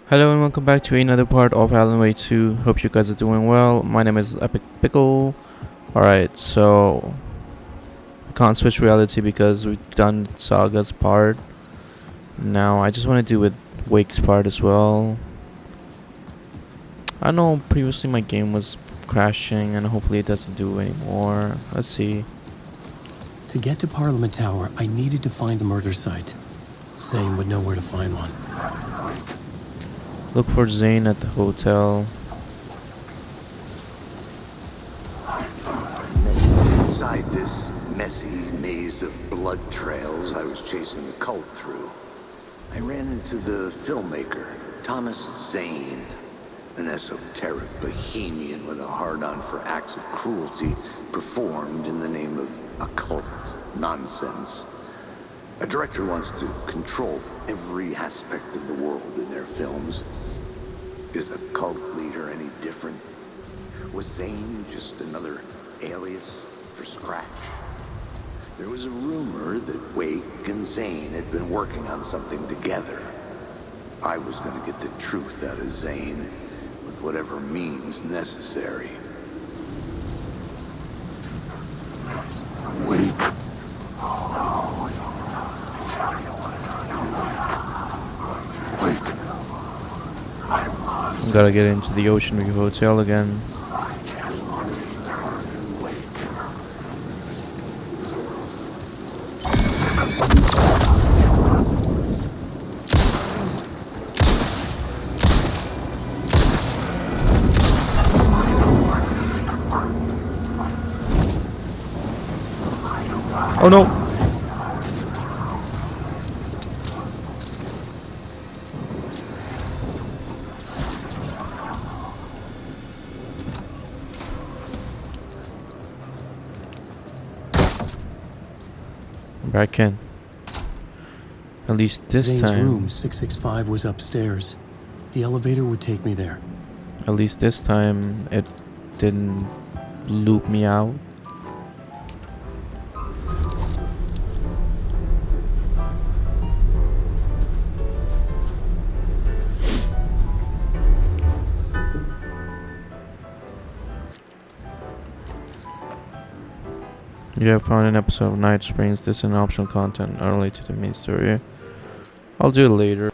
Hello and welcome back to another part of Alan Wake 2. Hope you guys are doing well. My name is Epic Pickle. Alright, so we can't switch reality because we've done Saga's part. Now I just want to do with Wake's part as well. I know previously my game was crashing and hopefully it doesn't do anymore. Let's see. To get to Parliament Tower, I needed to find a murder site. Zane would know where to find one. Look for Zane at the hotel. Inside this messy maze of blood trails I was chasing the cult through, I ran into the filmmaker, Thomas Zane, an esoteric bohemian with a hard-on for acts of cruelty performed in the name of occult nonsense. A director wants to control every aspect of the world in their films. Is a cult leader any different? Was Zane just another alias for Scratch? There was a rumor that Wake and Zane had been working on something together. I was going to get the truth out of Zane with whatever means necessary. Wake. Gotta get into the Ocean View Hotel again. Oh no! Back in. At least this Zane's time. room 665 was upstairs. The elevator would take me there. At least this time it didn't loop me out. You have found an episode of Night Springs. This is an optional content, not related to the main story. I'll do it later.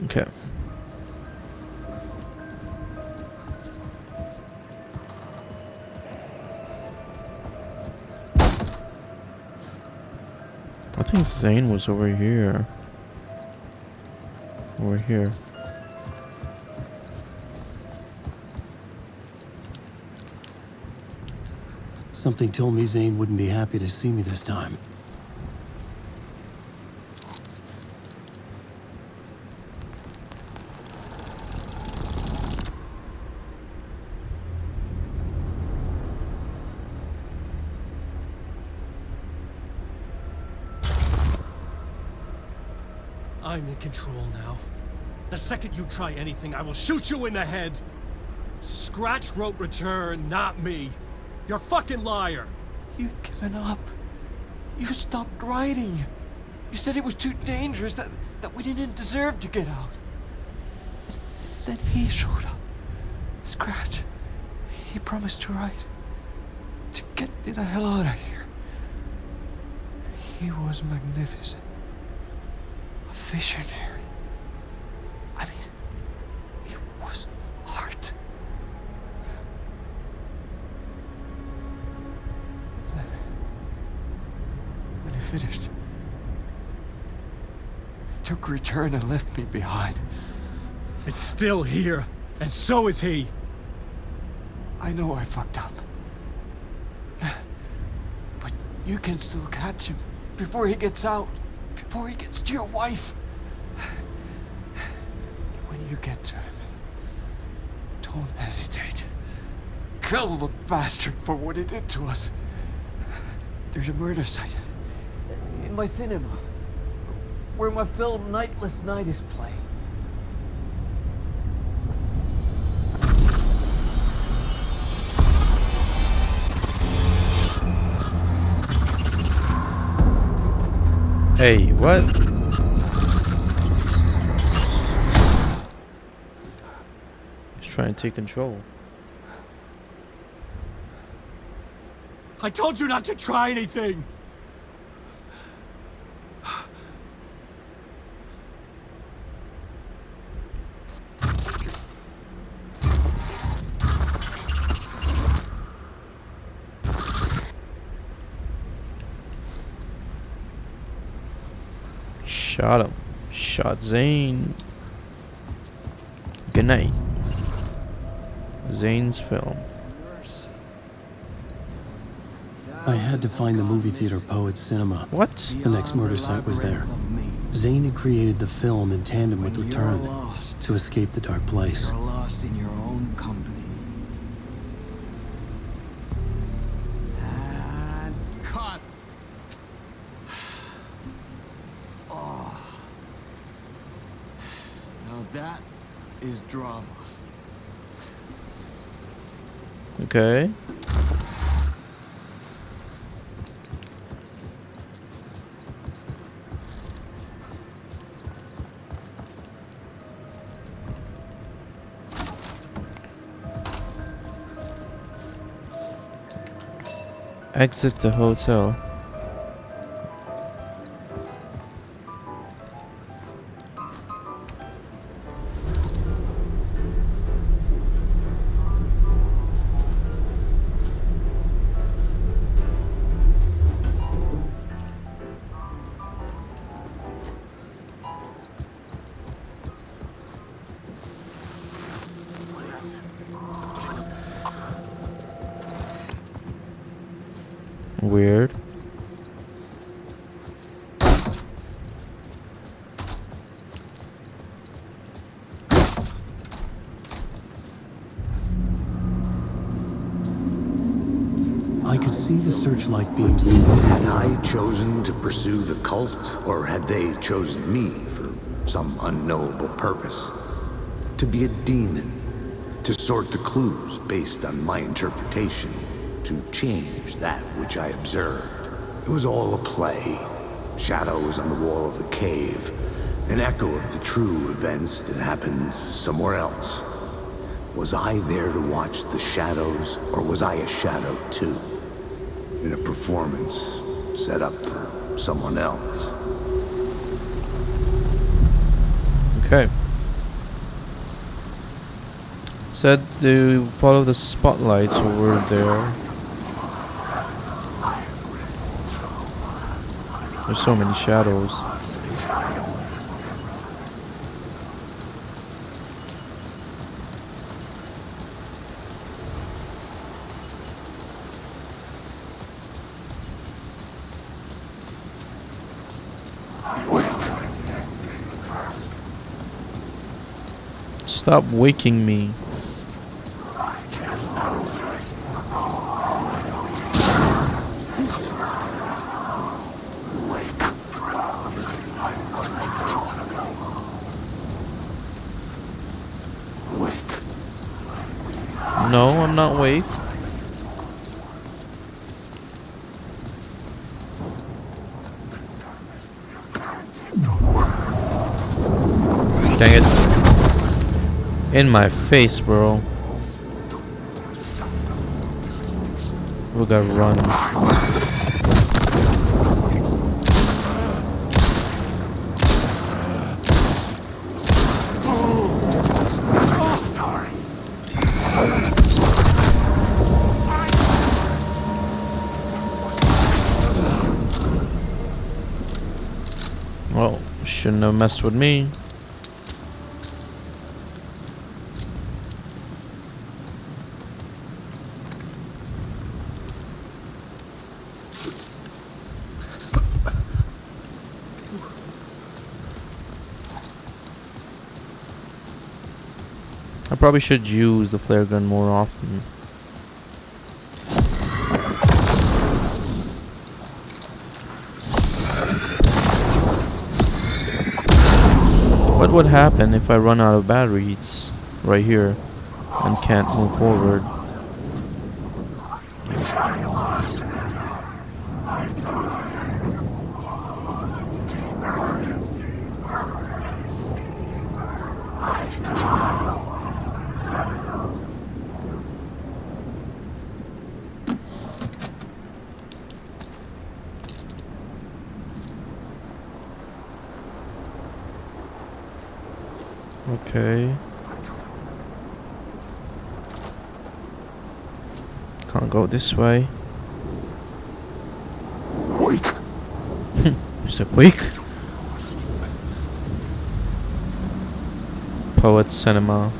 Okay. I think Zane was over here. Over here. Something told me Zane wouldn't be happy to see me this time. I'm in control now. The second you try anything, I will shoot you in the head. Scratch wrote return, not me. You're a fucking liar. You'd given up. You stopped writing. You said it was too dangerous, that we didn't deserve to get out. Then he showed up. Scratch. He promised to write. To get me the hell out of here. He was magnificent. A visionary. I mean, it was art. But then, when he finished, he took return and left me behind. It's still here, and so is he. I know I fucked up. But you can still catch him before he gets out. Before he gets to your wife. When you get to him, don't hesitate. Kill the bastard for what he did to us. There's a murder site in my cinema where my film Nightless Night is playing. Hey, what? trying to take control. I told you not to try anything! Shot him. Shot Zane. Good night. Zane's film. I had to find the movie theater Poet Cinema. What? The next murder site was there. Zane had created the film in tandem with Return to escape the dark place. You're lost in your own company. And cut. Oh. Now that is drama. Okay. Exit the hotel. Weird. I could see the searchlight beams in the movie Had theater. I chosen to pursue the cult, or had they chosen me for some unknowable purpose? To be a demon, to sort the clues based on my interpretation, to change that which I observed. It was all a play. Shadows on the wall of the cave, an echo of the true events that happened somewhere else. Was I there to watch the shadows, or was I a shadow too? In a performance set up for someone else. Okay. Said to follow the spotlights over there. There's so many shadows. Stop waking me. No, I'm not awake. Dang it. In my face, bro. We gotta run. Well, shouldn't have messed with me. I probably should use the flare gun more often. What would happen if I run out of batteries right here and can't move forward? Okay. Can't go this way. Wait. Is it weak? Poet Cinema.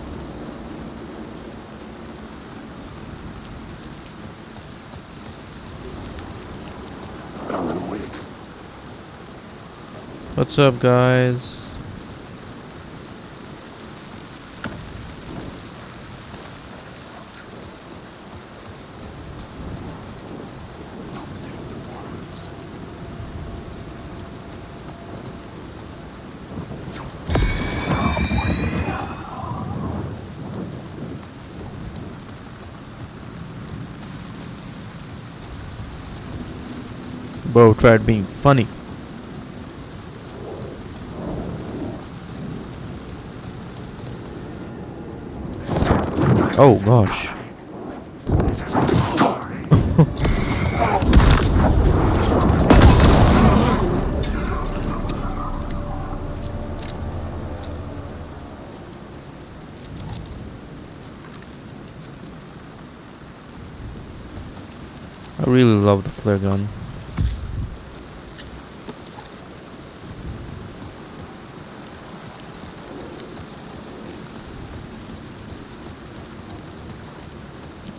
Alan, wait. What's up, guys? Bro tried being funny. Oh gosh. I really love the flare gun.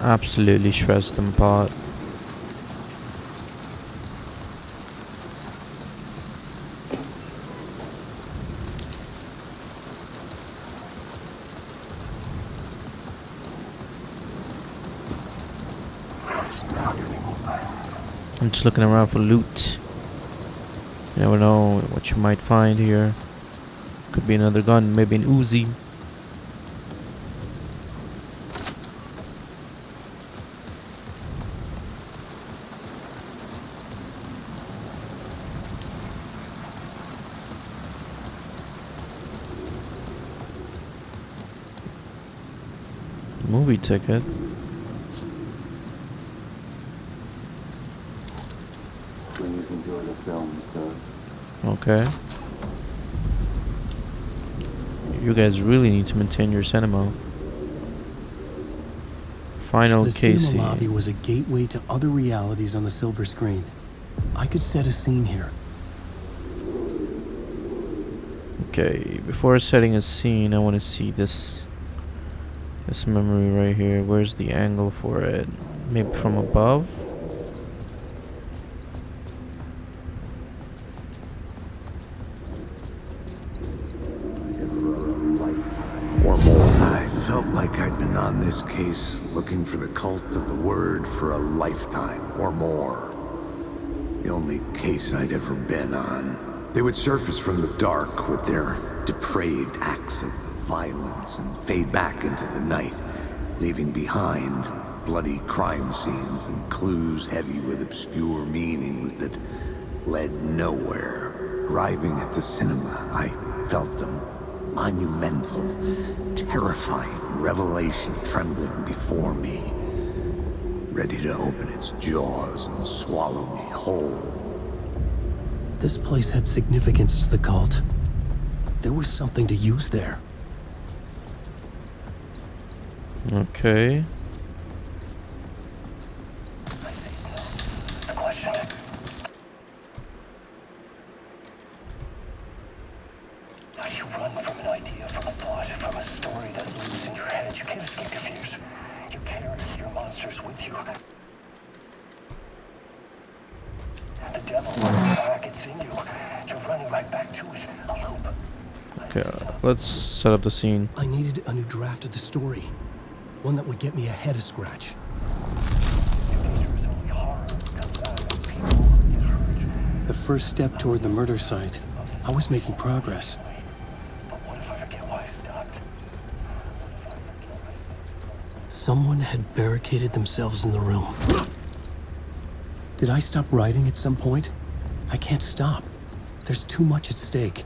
Absolutely shreds them apart. I'm just looking around for loot. You never know what you might find here. Could be another gun, maybe an Uzi. Movie ticket. Please enjoy the film, sir. Okay. You guys really need to maintain your cinema. Final The Casey. cinema lobby was a gateway to other realities on the silver screen. I could set a scene here. Okay, before setting a scene, I want to see this memory right here. Where's the angle for it? Maybe from above? Or more. I felt like I'd been on this case looking for the cult of the word for a lifetime or more. The only case I'd ever been on. They would surface from the dark with their depraved acts of violence and fade back into the night, leaving behind bloody crime scenes and clues heavy with obscure meanings that led nowhere. Arriving at the cinema, I felt a monumental, terrifying revelation trembling before me, ready to open its jaws and swallow me whole. This place had significance to the cult. There was something to use there. Okay. How do you run from an idea, from a thought, from a story that lives in your head? You can't escape your fears. You carry your monsters with you. The devil runs back, it's in you. You're running right back to it. A loop. Okay, let's set up the scene. I needed a new draft of the story. One that would get me ahead of Scratch. There's only horror comes out of people who get hurt. The first step toward the murder site. I was making progress. But what if I forget why I stopped? Someone had barricaded themselves in the room. Did I stop writing at some point? I can't stop. There's too much at stake.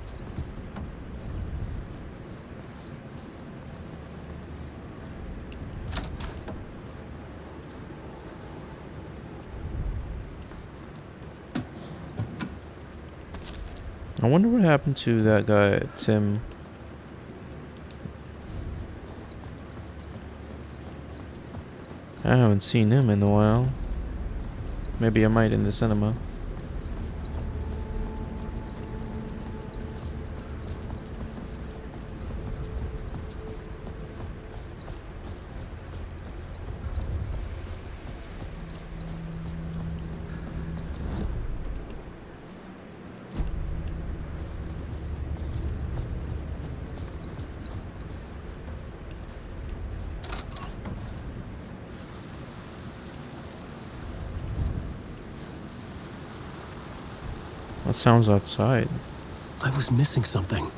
I wonder what happened to that guy, Tim. I haven't seen him in a while. Maybe I might in the cinema. What sounds outside? I was missing something.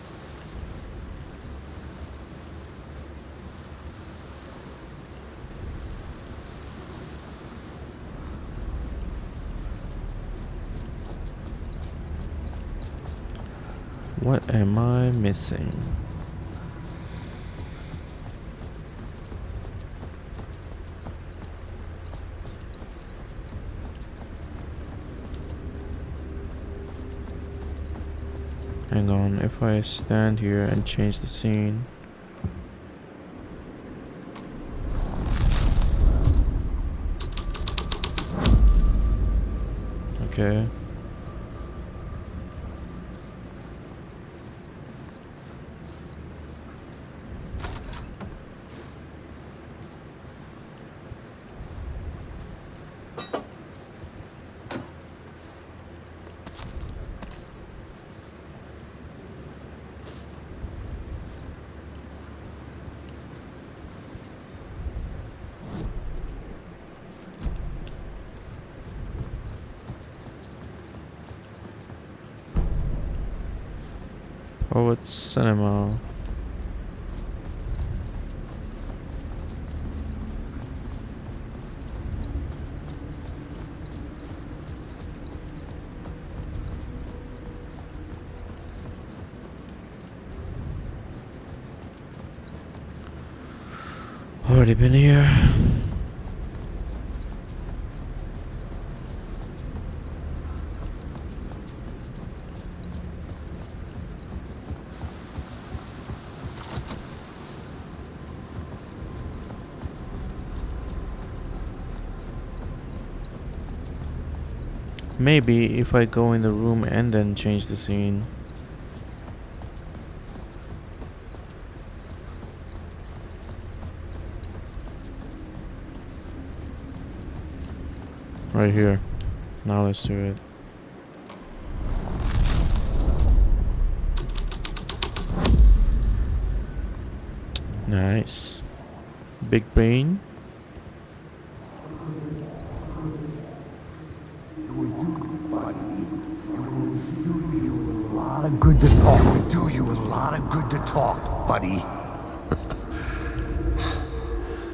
What am I missing? Hang on, if I stand here and change the scene. Okay. Oh, it's cinema. Already been here. Maybe if I go in the room and then change the scene. Right here. Now let's do it. Nice. Big brain. Good to talk. It would do you a lot of good to talk, buddy.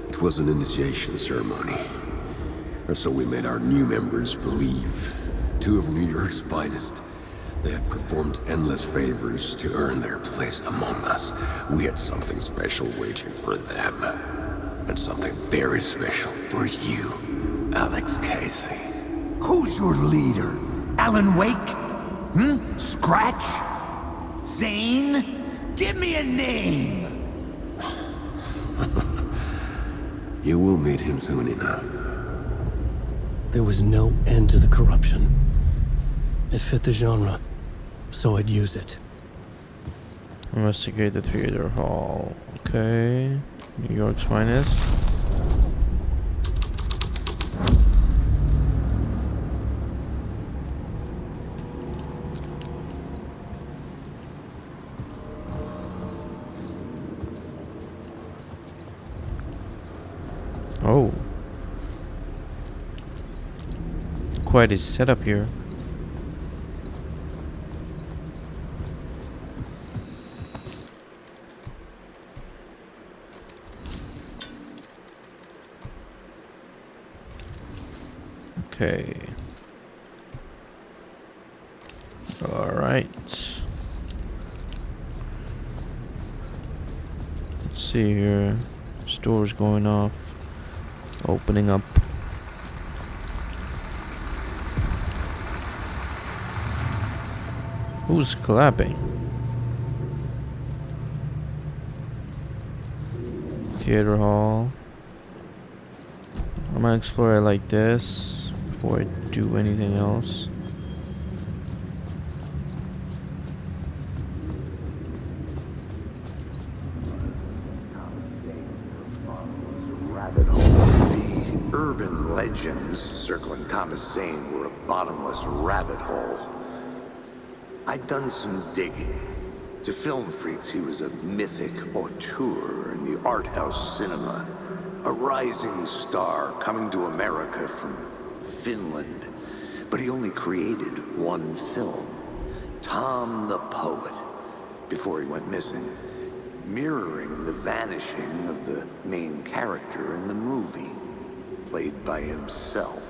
It was an initiation ceremony. Or so we made our new members believe. Two of New York's finest. They had performed endless favors to earn their place among us. We had something special waiting for them. And something very special for you, Alex Casey. Who's your leader? Alan Wake? Scratch? Zane? Give me a name! You will meet him soon enough. There was no end to the corruption. It fit the genre, so I'd use it. Investigate the theater hall. Okay. New York's finest. Oh. Quite a setup here. Okay. All right. Let's see here. Store's going off. Opening up. Who's clapping? Theater hall. I'm gonna explore it like this before I do anything else. Rabbit hole. The urban legends circling Thomas Zane were a bottomless rabbit hole. I'd done some digging. To film freaks, he was a mythic auteur in the art house cinema. A rising star coming to America from Finland. But he only created one film, Tom the Poet, before he went missing, mirroring the vanishing of the main character in the movie, played by himself.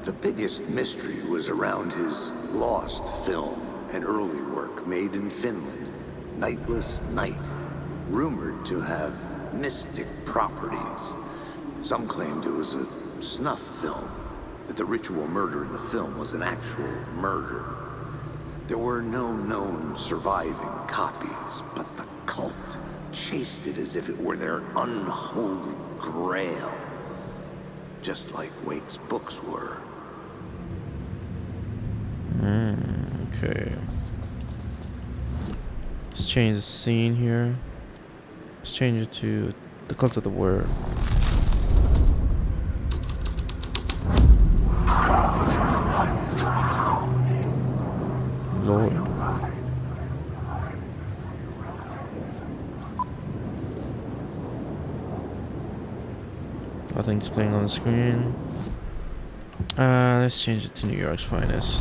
The biggest mystery was around his lost film, an early work made in Finland, Nightless Night, rumored to have mystic properties. Some claimed it was a snuff film, that the ritual murder in the film was an actual murder. There were no known surviving copies, but the cult chased it as if it were their unholy grail, just like Wake's books were. Okay. Let's change the scene here. Let's change it to the Cult of the Word. Lord. Nothing's playing on the screen. Let's change it to New York's Finest.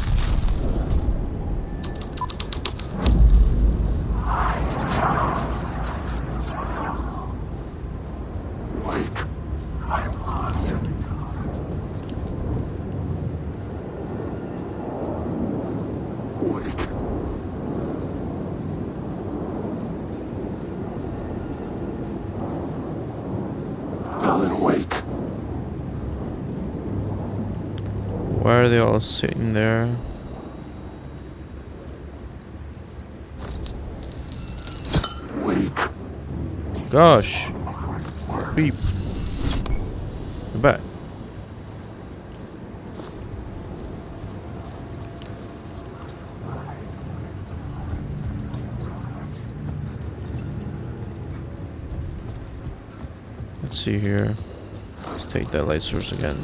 Why are they all sitting there? Gosh. Beep. I'm back. Let's see here. Let's take that light source again.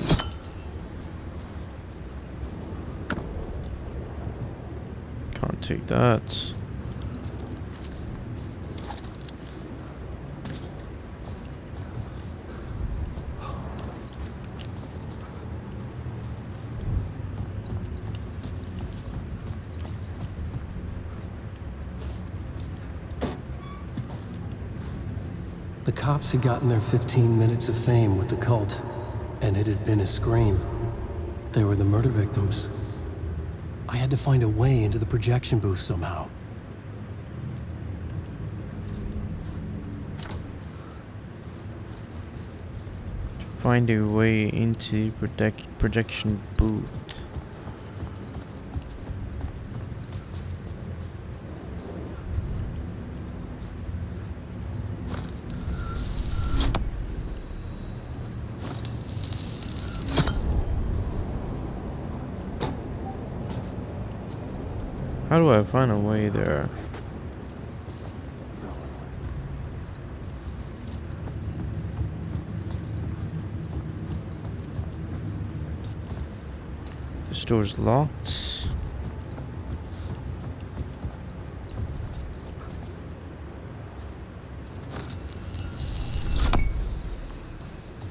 Can't take that. The cops had gotten their 15 minutes of fame with the cult, and it had been a scream. They were the murder victims. I had to find a way into the projection booth somehow. Find a way into the projection booth. How do I find a way there? This door's locked.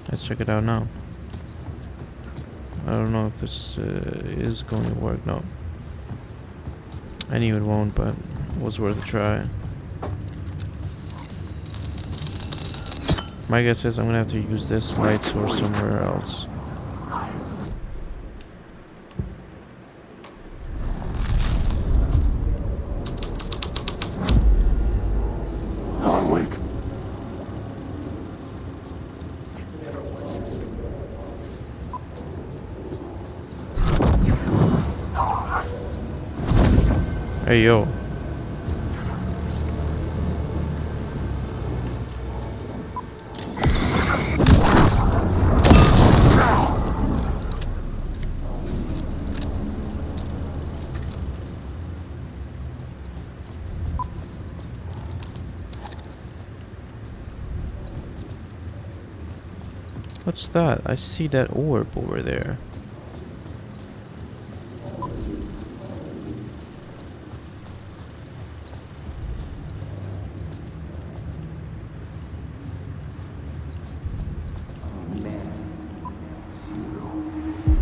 Let's check it out now. I don't know if this is going to work. No. I knew it won't, but it was worth a try. My guess is I'm gonna have to use this light source somewhere else. Hey yo. What's that? I see that orb over there.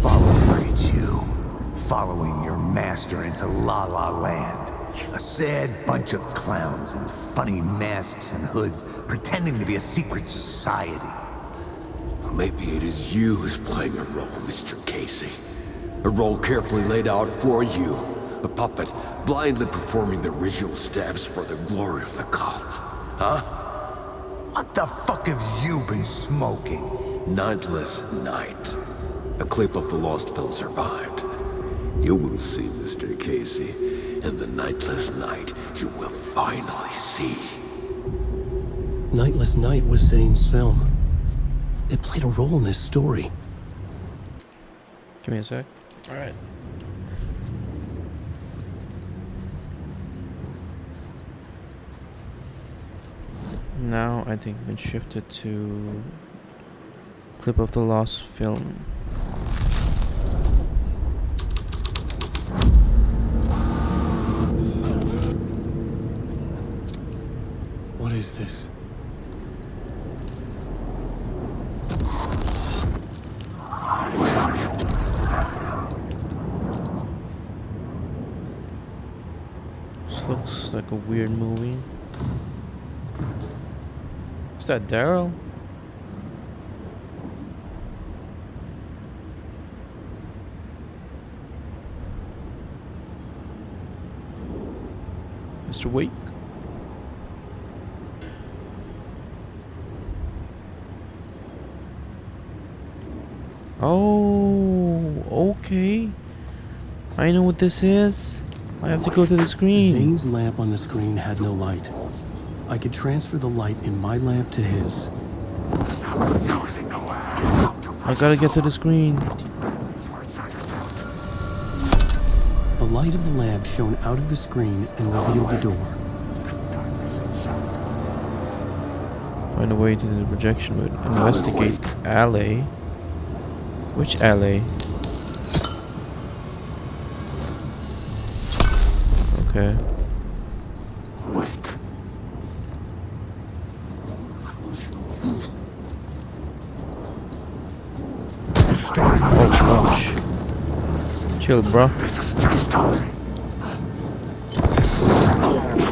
Look at you, following your master into La La Land. A sad bunch of clowns in funny masks and hoods, pretending to be a secret society. Maybe it is you who's playing a role, Mr. Casey. A role carefully laid out for you. A puppet, blindly performing the ritual steps for the glory of the cult. Huh? What the fuck have you been smoking? Nightless Night. A clip of the lost film survived. You will see, Mr. Casey. In the Nightless Night, you will finally see. Nightless Night was Zane's film. It played a role in this story. Give me a sec. Alright. Now I think we can shift it to clip of the lost film. What is this? This looks like a weird movie. Is that Daryl? Mr. Wake? Oh, okay. I know what this is. I have to go to the screen. Zane's lamp on the screen had no light. I could transfer the light in my lamp to his. I gotta get to the screen. The light of the lamp shone out of the screen and revealed the door. Find a way to the projection booth. Investigate alley. Which alley? Okay. Oh gosh. Chill, bro.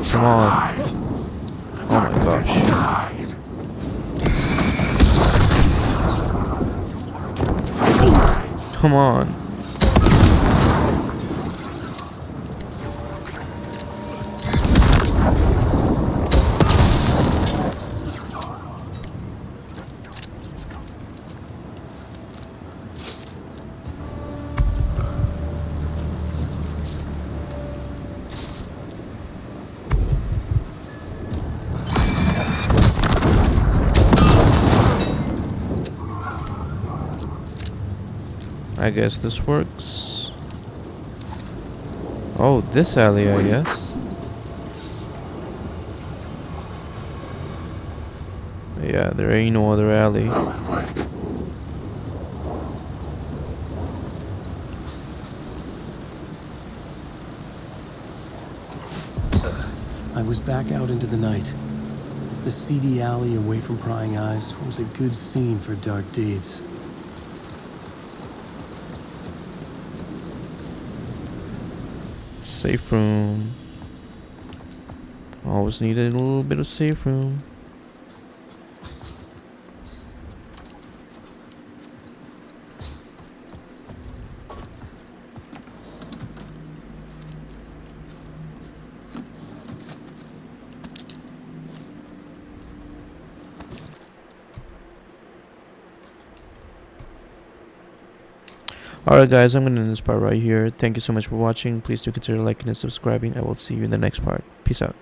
Come on. Oh my gosh. Come on. I guess this works. Oh, this alley, I guess. Yeah, there ain't no other alley. I was back out into the night. The seedy alley away from prying eyes was a good scene for dark deeds. Safe room. Always needed a little bit of safe room. Alright guys, I'm gonna end this part right here. Thank you so much for watching. Please do consider liking and subscribing. I will see you in the next part. Peace out.